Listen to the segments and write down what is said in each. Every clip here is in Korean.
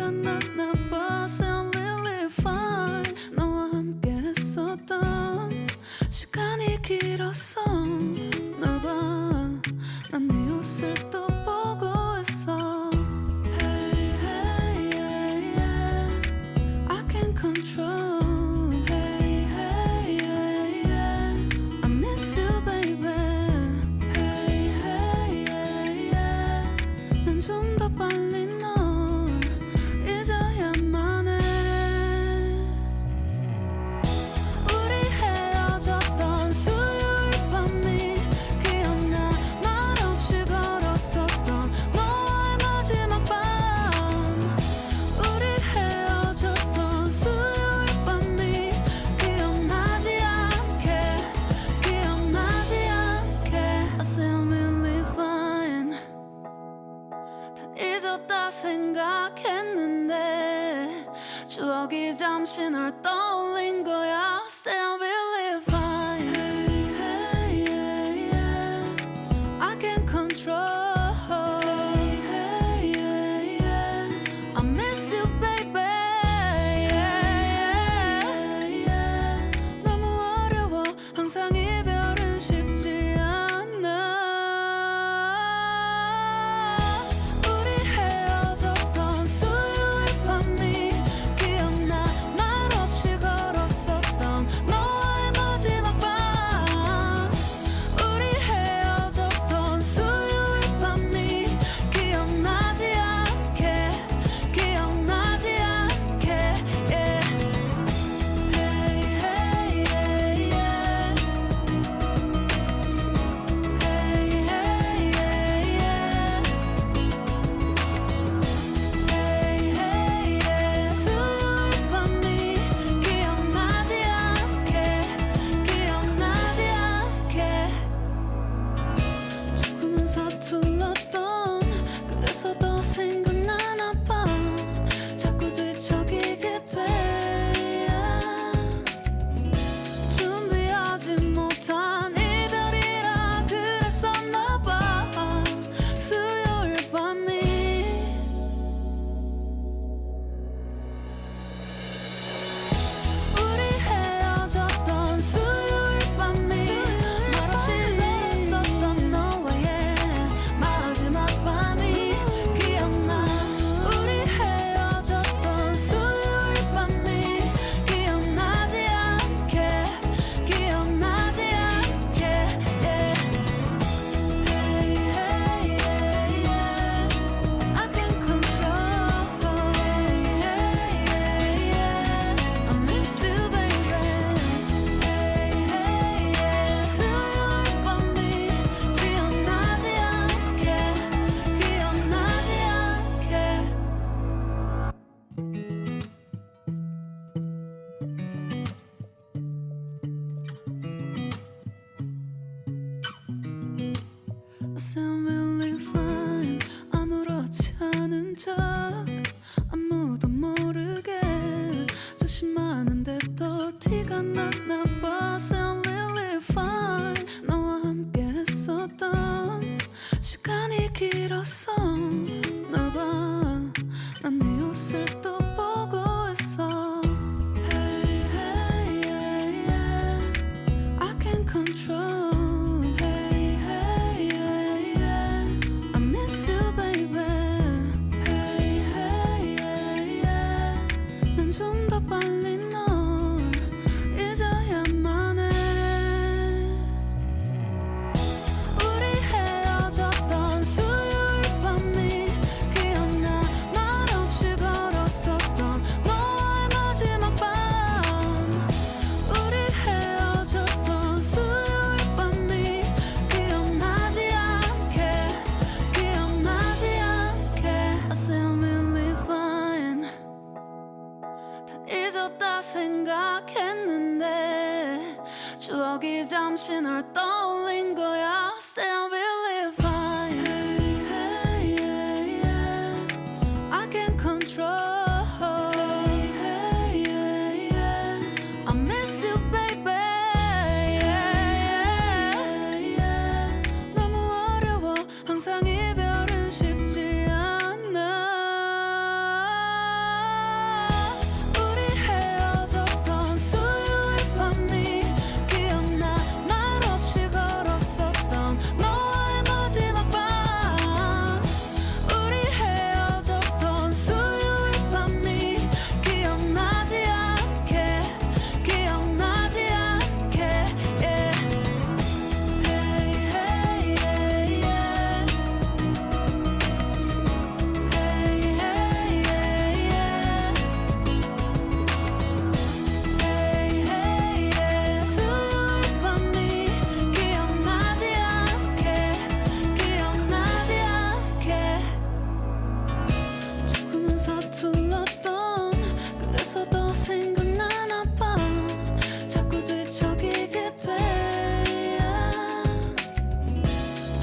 티가 났나 봐. Sound really fine. 너와 함께 했었던 시간이 길었어. 나 봐, 난 네 옷을 또 보고 있어. Hey, hey, yeah, yeah. I can't control. Hey, hey, yeah, yeah. I miss you, baby. Hey, hey, yeah, yeah. 난 좀 더 빨리 널 잊어야만 해. 우리 헤어졌던 수요일 밤이 기억나. 말없이 걸었었던 너와의 마지막 밤. 우리 헤어졌던 수요일 밤이 기억나지 않게, 기억나지 않게. I sound really fine. 다 잊었다 생각했는데 추억이 잠시 널 떠올린 거야. Sound really fine. Hey, hey, yeah, yeah. I can't control. Hey, hey, yeah, yeah. I miss you, baby. Yeah, yeah, yeah. 너무 어려워. 항상 이별은 쉽지 않아. 우리 헤어졌던 수요일 밤이 기억나. 말없이 걸었었던 너와의 마지막 밤. 우리 헤어졌던 수요일 밤이 기억나지 않게, 기억나지 않게. Yeah. Hey, hey, yeah, yeah. Hey, hey, yeah, yeah. Hey, hey, yeah. 수요일 밤이 기억나지 않게, 기억나지 않게. 조금은 서툴렀던 그래서 더 생각나나 봐. 자꾸 뒤척이게 돼. 준비하지 못한 이별이라 그랬었나 봐. 수요일 밤이. 우리 헤어졌던 수요일 밤이 말없이 걸었었던 너와의 마지막 밤이 기억나. 우리 헤어졌던 수요일 밤이 기억나지 않게, 기억나지 않게. Yeah. Hey, hey, yeah, yeah. I can't control. Hey, hey, yeah, yeah. I miss you, baby. Hey, hey, yeah. 수요일 밤이 기억나지 않게, 기억나지 않게. I sound really fine. 아무렇지 않은 척 아무도 모르게 조심하는데 또 티가 났나 봐. Sound really fine. 너와 함께 했었던 시간이 길었어. 나 봐, 난 네 옷을 또 보고 있어. Hey, hey, yeah, yeah. I can't control. Hey, hey, yeah, yeah. I miss you, baby. Hey, hey, yeah, yeah. 난 좀 더 빨리 널 잊어야만 해. 우리 헤어졌던 수요일 밤이 기억나. 말없이 걸었었던 너와의 마지막 밤. 우리 헤어졌던 수요일 밤이 기억나지 않게, 기억나지 않게. I sound really fine. 다 잊었다 생각했는데 추억이 잠시 널 떠올린 거야. Sound really fine. Hey, hey, yeah, yeah. I can't control. Hey, hey, yeah, yeah. I miss you, baby. Yeah, yeah, yeah. 너무 어려워. 항상 이별은 쉽지 않아. 있어도 생각나나 봐. 자꾸 뒤척이게 돼.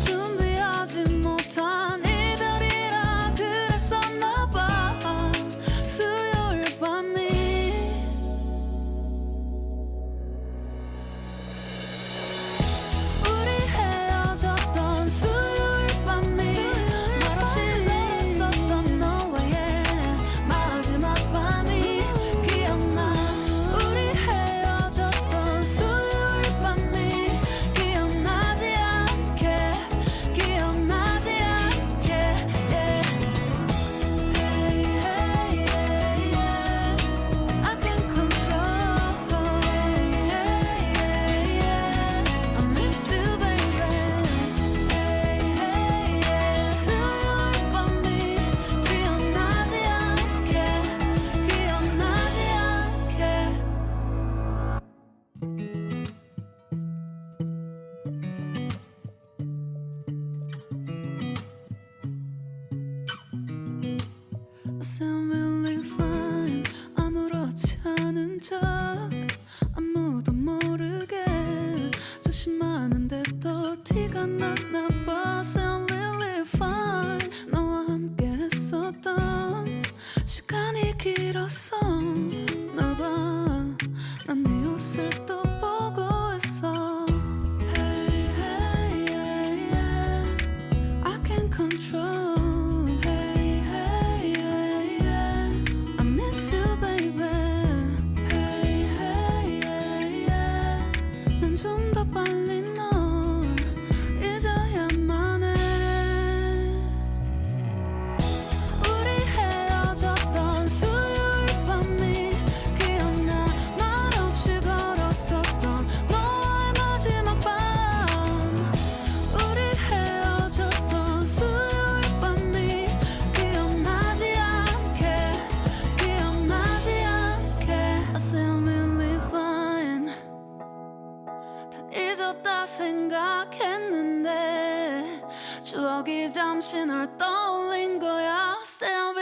준비하지 못한 이별이라 그랬었나 봐. 수요일 밤이 우리 헤어졌던 수요일 밤이 말없이 걸었었던 너와의 마지막 밤이 기억나. 우리 헤어졌던 수요일 밤이 기억나지 않게 기억나지 않게 yeah. Hey, hey, hey, yeah. I can't control. Hey, hey, hey, yeah. I miss you, baby. Hey, hey, yeah. 수요일 밤이 기억나지 않게 기억나지 않게. I sound really fine. 아무렇지 않은 척 아무도 모르게 조심하는데 또 티가 났나 봐. Sound really fine. 너와 함께 했었던 시간이 길었어 나 봐. 난 네 옷을 또 보고 있어. Hey, hey, yeah, yeah. I can't control. Hey, hey, yeah, yeah. I miss you, baby. Hey, hey, yeah, yeah. 난 좀 더 빨리 널 잊어야만 해. 우리 헤어졌던 수요일 밤이 기억나. 말없이 걸었었던 너와의 마지막 밤. 우리 헤어졌던 수요일 밤이 기억나지 않게 기억나지 않게. I sound really fine. 다 잊었다 생각했는데 추억이 잠시 널 떠올린 거야. Sound